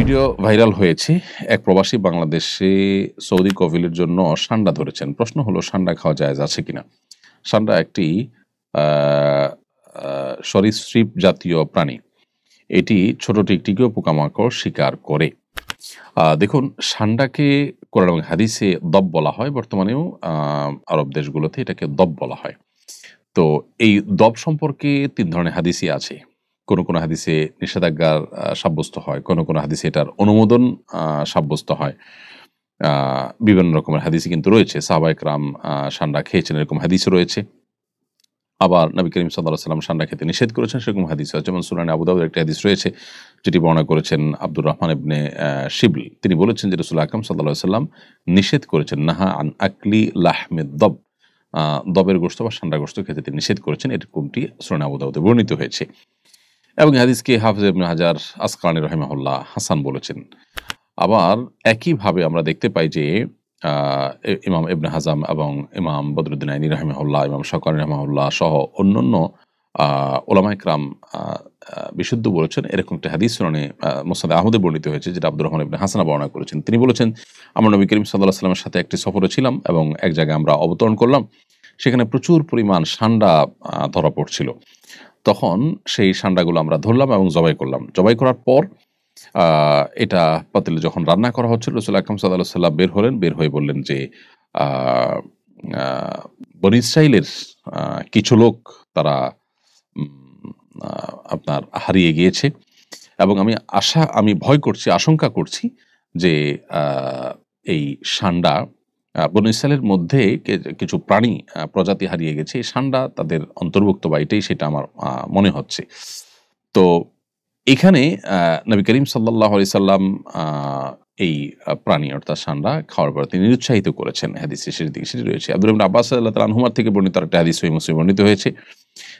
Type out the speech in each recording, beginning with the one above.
Video viral হয়েছে। এক প্রবাসী বাংলাদেশে সৌদি কফিলের জন্য সান্ডা ধরেছেন। প্রশ্ন হলো সান্ডা খাওয়া জায়েজ আছে কিনা? সান্ডা একটি আ আ সরীসৃপ জাতীয় প্রাণী। এটি ছোট টিকটিকি ও পোকামাকড় শিকার করে। দেখুন সান্ডাকে কোরআন এবং হাদিসে দব বলা হয়। বর্তমানেও আরব দেশগুলোতে এটাকে দব বলা হয়। তো এই দব সম্পর্কে ৩ ধরনের হাদিসই আছে। কোনো হাদিসে নিষেধাজ্ঞার সাব্যস্ত হয়, কোনো হাদিসে এটার অনুমোদন আ সাব্যস্ত হয়। আ বিভিন্ন রকমের হাদিসই কিন্তু রয়েছে। সাহাবায়ে কেরাম সান্ডা খেয়েছেন এরকম হাদিসও রয়েছে। আবার নবী করিম সাল্লাল্লাহু আলাইহি ওয়াসাল্লাম সান্ডা খেতে নিষেধ করেছেন সেরকম হাদিসও আছে। যেমন সুনানে আবু দাউদের একটি হাদিস রয়েছে যেটি বর্ণনা করেছেন আব্দুর রহমান ইবনে শিবল। তিনি বলেছেন যে রাসূল আকরাম সাল্লাল্লাহু আলাইহি ওয়াসাল্লাম নিষেধ করেছেন নাহা আন আকলি লাহমিদ দব। দবের গোশত বা সান্ডার গোশত খেতে তিনি নিষেধ করেছেন। এরকমটি সুনানে আবু দাউদে বর্ণিত হয়েছে। এবং এই হাদিসকে হাফিজ ইবনে হাজার আসকালানী রাহিমাহুল্লাহ হাসান বলেছেন। আবার একইভাবে আমরা দেখতে পাই যে আ ইমাম ইবনে হাজাম এবং ইমাম বদরুদ্দিন আইনী রাহিমাহুল্লাহ, ইমাম শাওকানি রাহিমাহুল্লাহ সহ অন্যান্য আ উলামায়ে কেরাম আ আ বিশুদ্ধ বলেছেন এরকম একটা হাদিস সুনানে মুসনাদে আহমদে বর্ণিত হয়েছে যেটা আব্দুর রহমান ইবনে হাসান বর্ণনা করেছেন। তিনি বলেছেন, আমরা নবী করিম সাল্লাল্লাহু আলাইহি ওয়াসাল্লামের সাথে একটি সফরে ছিলাম এবং এক জায়গায় আমরা অবতরণ করলাম। সেখানে প্রচুর পরিমাণ সান্ডা ধরা পড়ছিল। তখন সেই সান্ডাগুলো আমরা ধরলাম এবং জবাই করলাম। জবাই করার পর আ এটা পাতিলে যখন রান্না করা হচ্ছিল রাসূল আকরাম সাল্লাল্লাহু আলাইহি ওয়াসাল্লাম বের হলেন। বের হয়ে বললেন যে, আ আ বনী ইসরাইলের আ কিছু লোক তারা উম আ আপনার হারিয়ে গিয়েছে এবং আমি ভয় করছি, আশঙ্কা করছি যে আ এই সান্ডা বনী ইসরাইলের মধ্যে কিছু প্রাণী প্রজাতি হারিয়ে গেছে। এই সান্ডা তাদের অন্তর্ভুক্ত বা এটাই সেটা আমার মনে হচ্ছে। তো এখানে নবী করিম সাল্লাল্লাহু আলাইহি সাল্লাম আ এই প্রাণী অর্থাৎ সান্ডা খাওয়ার পর তিনি নিরুৎসাহিত করেছেন। হাদিসের শেষের দিকে সেটি রয়েছে। আব্দুল্লাহ ইবনে আব্বাস রাদিয়াল্লাহু তাআলা আনহুমা থেকে বর্ণিত আরেকটা হাদিস সহিহ মুসলিমে বর্ণিত হয়েছে।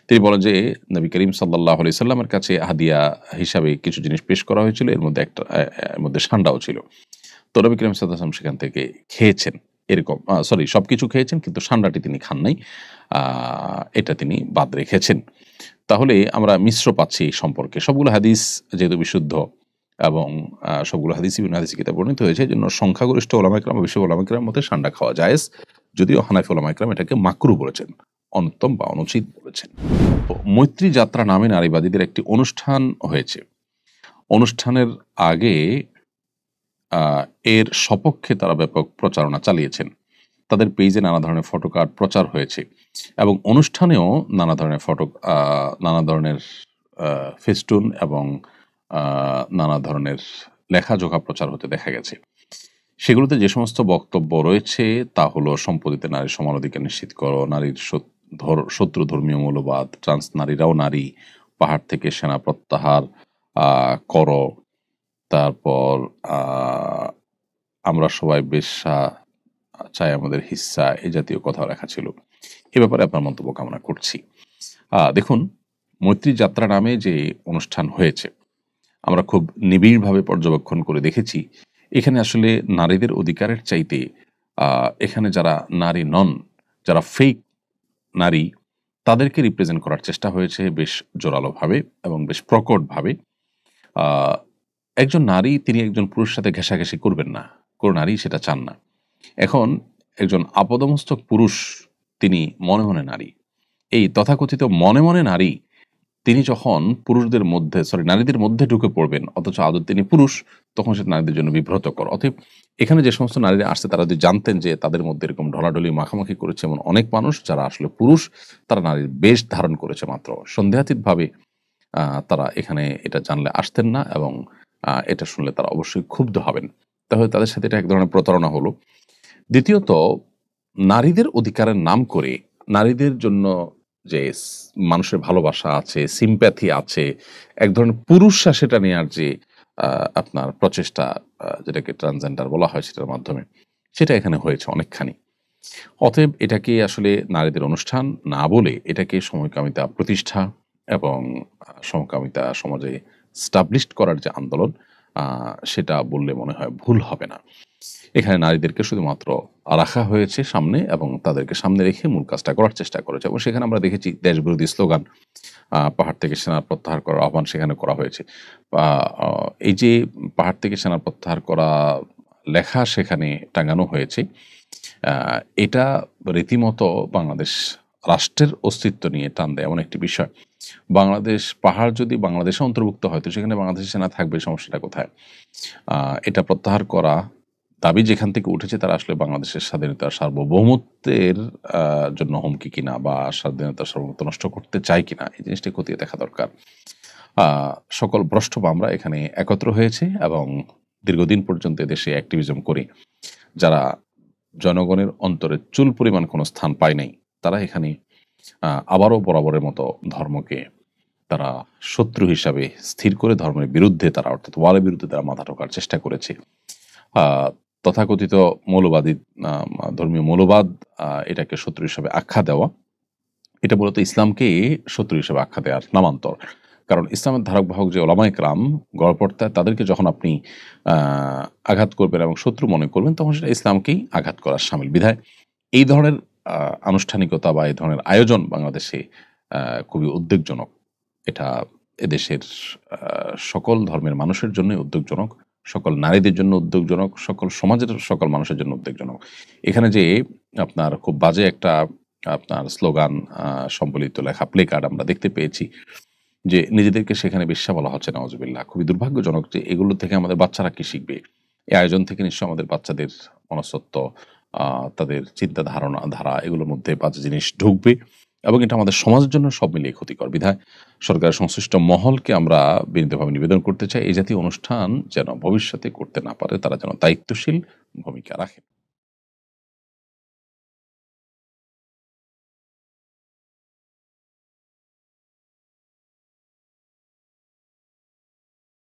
তিনি বলেন যে নবী করিম সাল্লাল্লাহু আলাইহি সাল্লামের কাছে হাদিয়া হিসাবে কিছু জিনিস পেশ করা হয়েছিল। এর মধ্যে এর মধ্যে সান্ডাও ছিল। তো নবী করিম সাল্লাল্লাহু আলাইহি ওয়াসাল্লাম সেখান থেকে খেয়েছেন। এরকম সবকিছু খেয়েছেন কিন্তু সান্ডাটি তিনি খান নাই। আ এটা তিনি বাদ রেখেছেন। তাহলে আমরা মিশ্র পাচ্ছি এই সম্পর্কে। সবগুলো হাদিস যেহেতু বিশুদ্ধ এবং সবগুলো হাদিসই বিভিন্ন হাদিসে কিতাবে বর্ণিত হয়েছে এজন্য সংখ্যাগরিষ্ঠ ওলামায়ে কেরাম বিশ্ব ওলামায়ে কেরামের মতে সান্ডা খাওয়া জায়েজ। যদিও হানাফি ওলামায়ে কেরাম এটাকে মাকরুহ বলেছেন। অনুত্তম বা অনুচিত বলেছেন। তো মৈত্রী যাত্রা নামে নারীবাদীদের একটি অনুষ্ঠান হয়েছে। অনুষ্ঠানের আগে আ এর সপক্ষে তারা ব্যাপক প্রচারণা চালিয়েছেন। তাদের পেইজে নানা ধরনের ফটোকার্ড প্রচার হয়েছে এবং অনুষ্ঠানেও নানা ধরনের ফেস্টুন এবং নানা ধরনের লেখাজোখা প্রচার হতে দেখা গেছে। সেগুলোতে যে সমস্ত বক্তব্য রয়েছে তা হলো সম্পত্তিতে নারীর সমান অধিকার নিশ্চিত করো, নারীর শত্রু ধর্মীয় মৌলবাদ, ট্রান্স নারীরাও নারী, পাহাড় থেকে সেনা প্রত্যাহার করো, তারপর আমরা সবাই বেশ্যা চাই আমাদের হিস্সা এই জাতীয় কথা লেখা ছিল। এ ব্যাপারে আপনার মন্তব্য কামনা করছি। দেখুন মৈত্রী যাত্রা নামে যে অনুষ্ঠান হয়েছে আমরা খুব নিবিড়ভাবে পর্যবেক্ষণ করে দেখেছি এখানে আসলে নারীদের অধিকারের চাইতে এখানে যারা নারী নন, যারা ফেক নারী তাদেরকে রিপ্রেজেন্ট করার চেষ্টা হয়েছে বেশ জোরালোভাবে এবং বেশ প্রকটভাবে। একজন নারী তিনি একজন পুরুষের সাথে ঘেঁষাঘেঁষি করবেন না, কোনো নারী সেটা চান না। এখন একজন আপাদমস্তক পুরুষ তিনি মনে মনে নারী, এই তথাকথিত মনে মনে নারী তিনি যখন নারীদের মধ্যে ঢুকে পড়বেন অথচ আদৌ তিনি পুরুষ, তখন সেটা নারীদের জন্য বিব্রতকর। অতএব এখানে যে সমস্ত নারীরা আসছে তারা যদি জানতেন যে তাদের মধ্যে এরকম ঢলাঢলি মাখামাখি করেছে এমন অনেক মানুষ যারা আসলে পুরুষ, তারা নারীর বেশ ধারণ করেছে মাত্র সন্দেহাতীতভাবে তারা এখানে এটা জানলে আসতেন না এবং এটা শুনলে তারা অবশ্যই ক্ষুব্ধ হবেন। তাহলে তাদের সাথে এটা এক ধরনের প্রতারণা হলো। দ্বিতীয়ত নারীদের অধিকারের নাম করে নারীদের জন্য যে মানুষের ভালোবাসা আছে, সিম্প্যাথি আছে, এক ধরনের পুরুষরা সেটা নেয়ার যে আপনার প্রচেষ্টা যেটাকে ট্রান্সজেন্ডার বলা হয় সেটার মাধ্যমে, সেটা এখানে হয়েছে অনেকখানি। অতএব এটাকে আসলে নারীদের অনুষ্ঠান না বলে এটাকে সমকামিতা প্রতিষ্ঠা এবং সমকামিতা সমাজে স্টাবলিশড করার যে আন্দোলন সেটা বললে মনে হয় ভুল হবে না। এখানে নারীদেরকে শুধুমাত্র রাখা হয়েছে সামনে এবং তাদেরকে সামনে রেখে মূল কাজটা করার চেষ্টা করেছে এবং সেখানে আমরা দেখেছি দেশবিরোধী স্লোগান, পাহাড় থেকে সেনা প্রত্যাহার করার আহ্বান সেখানে করা হয়েছে। বা এই যে পাহাড় থেকে সেনা প্রত্যাহার করা লেখা সেখানে টাঙানো হয়েছে, এটা রীতিমতো বাংলাদেশ রাষ্ট্রের অস্তিত্ব নিয়ে টান দেয় এমন একটি বিষয়। বাংলাদেশ পাহাড় যদি বাংলাদেশে অন্তর্ভুক্ত হয় তো সেখানে বাংলাদেশের সেনা থাকবে, সমস্যাটা কোথায়? এটা প্রত্যাহার করা দাবি যেখান থেকে উঠেছে তারা আসলে বাংলাদেশের স্বাধীনতার সার্বভৌমত্বের জন্য হুমকি কিনা বা স্বাধীনতার সার্বভৌমত্ব নষ্ট করতে চায় কিনা এই জিনিসটি খতিয়ে দেখা দরকার। সকল ভ্রষ্ট আমরা এখানে একত্র হয়েছে এবং দীর্ঘদিন পর্যন্ত এদেশে অ্যাক্টিভিজম করি। যারা জনগণের অন্তরে চুল পরিমাণ কোনো স্থান পায় নাই, তারা এখানে আবারও বরাবরের মতো ধর্মকে তারা শত্রু হিসাবে স্থির করে ধর্মের বিরুদ্ধে তারা, অর্থাৎ ওয়ালের বিরুদ্ধে তারা মাথা ঠোকার চেষ্টা করেছে। তথাকথিত মৌলবাদী ধর্মীয় মৌলবাদ, এটাকে শত্রু হিসাবে আখ্যা দেওয়া, এটা মূলত ইসলামকে শত্রু হিসাবে আখ্যা দেওয়ার নামান্তর। কারণ ইসলামের ধারক বাহক যে ওলামায়ে কেরাম গড়পড়তায়, তাদেরকে যখন আপনি আঘাত করবেন এবং শত্রু মনে করবেন তখন সেটা ইসলামকেই আঘাত করার শামিল। বিধায় এই ধরনের আনুষ্ঠানিকতা বা এই ধরনের আয়োজন বাংলাদেশে খুবই উদ্বেগজনক। এটা এদেশের সকল ধর্মের মানুষের জন্যই উদ্বেগজনক, সকল নারীদের জন্য উদ্বেগজনক, সকল সমাজের সকল মানুষের জন্য উদ্বেগজনক। এখানে যে আপনার খুব বাজে একটা আপনার স্লোগান সম্বলিত লেখা প্লে কার্ড আমরা দেখতে পেয়েছি, যে নিজেদেরকে সেখানে বেশ্যা বলা হচ্ছে, নাউজুবিল্লাহ। খুবই দুর্ভাগ্যজনক যে এগুলো থেকে আমাদের বাচ্চারা কি শিখবে? এই আয়োজন থেকে নিশ্চয়ই আমাদের বাচ্চাদের মনস্তত্ত্ব, তাদের চিন্তা ধারা এগুলোর মধ্যে বাজে জিনিস ঢুকবে এবং এটা আমাদের সমাজের জন্য সব মিলিয়ে ক্ষতিকর। বিধায় সরকারের সংশ্লিষ্ট মহলকে আমরা বিনীতভাবে নিবেদন করতে চাই, এই জাতীয় অনুষ্ঠান যেন ভবিষ্যতে করতে না পারে, তারা যেন দায়িত্বশীল ভূমিকা রাখে।